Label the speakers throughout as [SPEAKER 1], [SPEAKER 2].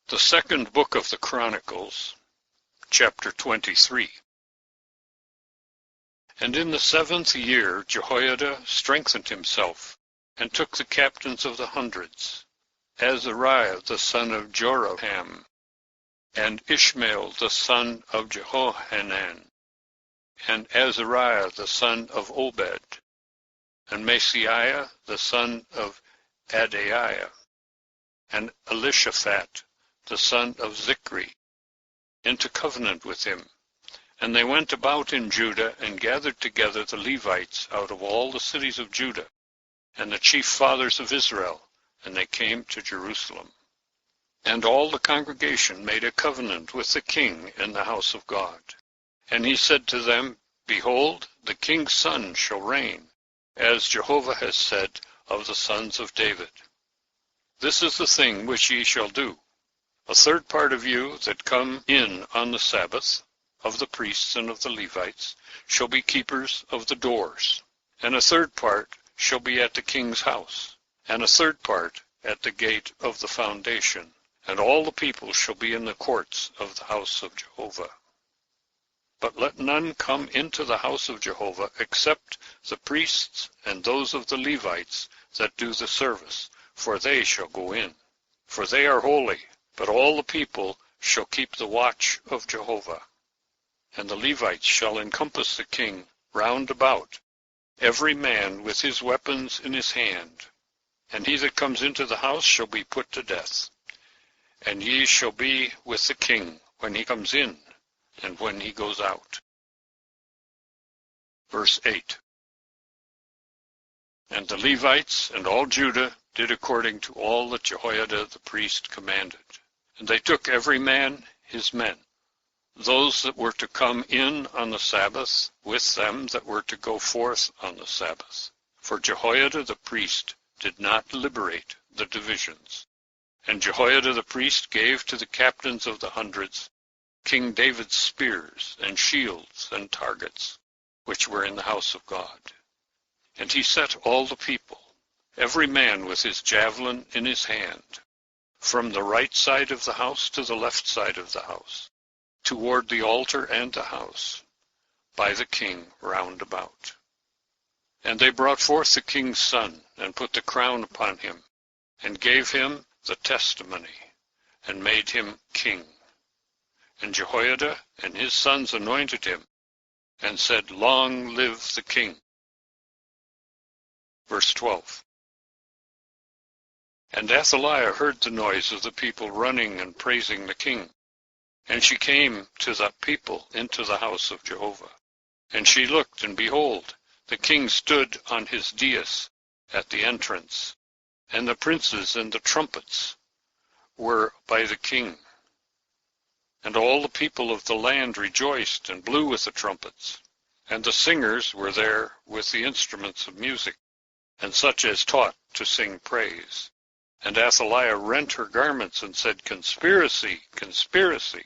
[SPEAKER 1] The second book of the Chronicles, chapter 23. And in the 7th year Jehoiada strengthened himself, and took the captains of the hundreds, Azariah the son of Jeroham, and Ishmael the son of Jehohanan, and Azariah the son of Obed, and Maaseiah the son of Adaiah, and Elishaphat the son of Zichri, into covenant with him. And they went about in Judah, and gathered together the Levites out of all the cities of Judah, and the chief fathers of Israel, and they came to Jerusalem. And all the congregation made a covenant with the king in the house of God. And he said to them, Behold, the king's son shall reign, as Jehovah has said of the sons of David. This is the thing which ye shall do. A third part of you that come in on the Sabbath, of the priests and of the Levites, shall be keepers of the doors, and a third part shall be at the king's house, and a third part at the gate of the foundation, and all the people shall be in the courts of the house of Jehovah. But let none come into the house of Jehovah except the priests and those of the Levites that do the service, for they shall go in. For they are holy, but all the people shall keep the watch of Jehovah. And the Levites shall encompass the king round about, every man with his weapons in his hand. And he that comes into the house shall be put to death. And ye shall be with the king when he comes in, and when he goes out. Verse 8. And the Levites and all Judah did according to all that Jehoiada the priest commanded. And they took every man his men, those that were to come in on the Sabbath, with them that were to go forth on the Sabbath. For Jehoiada the priest did not liberate the divisions. And Jehoiada the priest gave to the captains of the hundreds King David's spears and shields and targets, which were in the house of God. And he set all the people, every man with his javelin in his hand, from the right side of the house to the left side of the house, toward the altar and the house, by the king round about. And they brought forth the king's son, and put the crown upon him, and gave him the testimony, and made him king. And Jehoiada and his sons anointed him, and said, Long live the king. Verse 12. And Athaliah heard the noise of the people running and praising the king. And she came to the people into the house of Jehovah. And she looked, and behold, the king stood on his dais at the entrance, and the princes and the trumpets were by the king. And all the people of the land rejoiced and blew with the trumpets. And the singers were there with the instruments of music, and such as taught to sing praise. And Athaliah rent her garments and said, Conspiracy, conspiracy.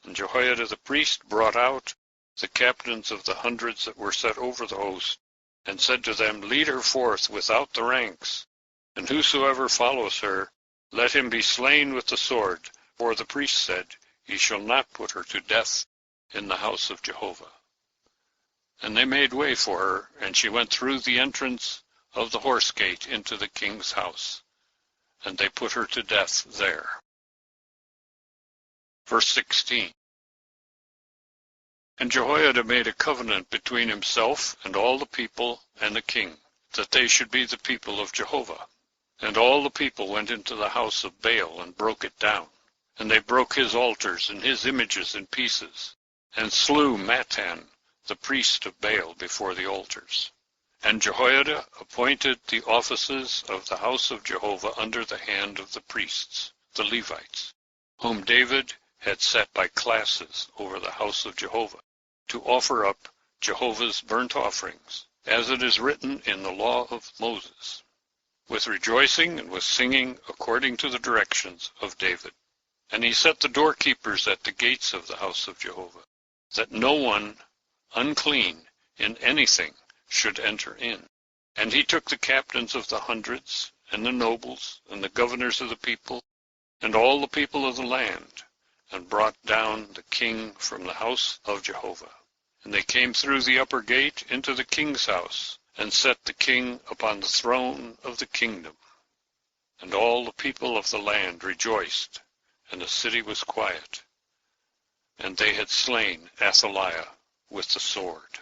[SPEAKER 1] And Jehoiada the priest brought out the captains of the hundreds that were set over the host, and said to them, Lead her forth without the ranks, and whosoever follows her, let him be slain with the sword. For the priest said, Ye shall not put her to death in the house of Jehovah. And they made way for her, and she went through the entrance of the horse gate into the king's house, and they put her to death there. Verse 16. And Jehoiada made a covenant between himself and all the people and the king, that they should be the people of Jehovah. And all the people went into the house of Baal and broke it down. And they broke his altars and his images in pieces, and slew Mattan, the priest of Baal, before the altars. And Jehoiada appointed the offices of the house of Jehovah under the hand of the priests, the Levites, whom David had set by classes over the house of Jehovah, to offer up Jehovah's burnt offerings, as it is written in the law of Moses, with rejoicing and with singing according to the directions of David. And he set the doorkeepers at the gates of the house of Jehovah, that no one unclean in anything should enter in. And he took the captains of the hundreds, and the nobles, and the governors of the people, and all the people of the land, and brought down the king from the house of Jehovah. And they came through the upper gate into the king's house, and set the king upon the throne of the kingdom. And all the people of the land rejoiced, and the city was quiet. And they had slain Athaliah with the sword.